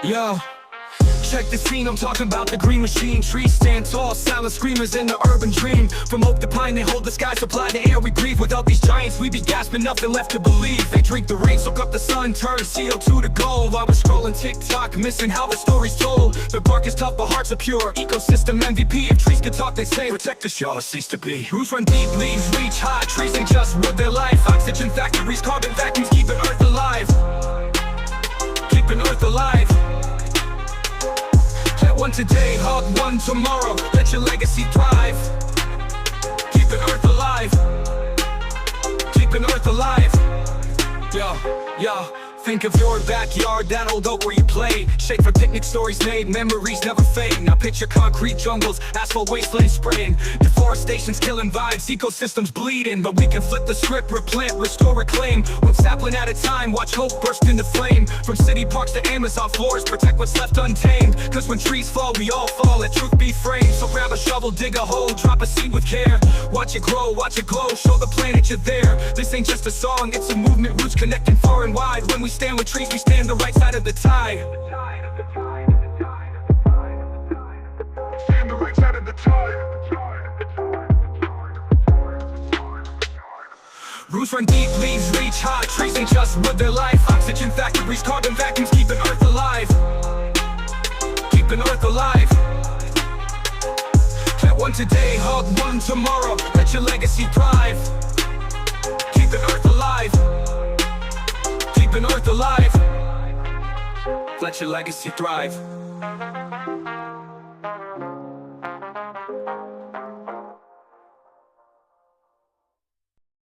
Yo, check the scene, I'm talking about the green machine. Trees stand tall, silent screamers in the urban dream. From oak to pine, they hold the sky, supply the air we breathe. Without these giants, we'd be gasping, nothing left to believe. They drink the rain, soak up the sun, turn CO2 to gold. While we're scrolling TikTok, missing how the story's told. The bark is tough, but hearts are pure. Ecosystem MVP, if trees could talk, they say protect the shore, cease to be. Roots run deep, leaves reach high. Trees ain't just wood, they're life. Oxygen factories, carbon vacuums, keeping Earth alive. Keeping Earth alive. Plant one today, hug one tomorrow. Let your legacy thrive. Keeping Earth alive. Keeping Earth alive. Yo, think of your backyard, that old oak where you played. Shake for picnic stories made, memories never fade. Now picture concrete jungles, asphalt wastelands spraying. Deforestation's killing vibes, ecosystems bleeding. But we can flip the script, replant, restore, reclaim. One sapling at a time, watch hope burst into flame. From city parks to Amazon floors, protect what's left untamed. Cause when trees fall, we all fall, let truth be framed. So grab a shovel, dig a hole, drop a seed with care. Watch it grow, watch it glow, show the planet you're there. This ain't just a song, it's a movement, roots connecting far and wide. When we stand with trees, we stand the right side of the tide. Stand the right side of the tide. Roots run deep, leaves reach high. Trees ain't just wood, they're life. Oxygen factories, carbon vacuums, keeping Earth alive. Keeping Earth alive. Plant one today, hug one tomorrow. Let your legacy thrive. Keeping Earth alive. Keeping Earth alive. Let your legacy thrive.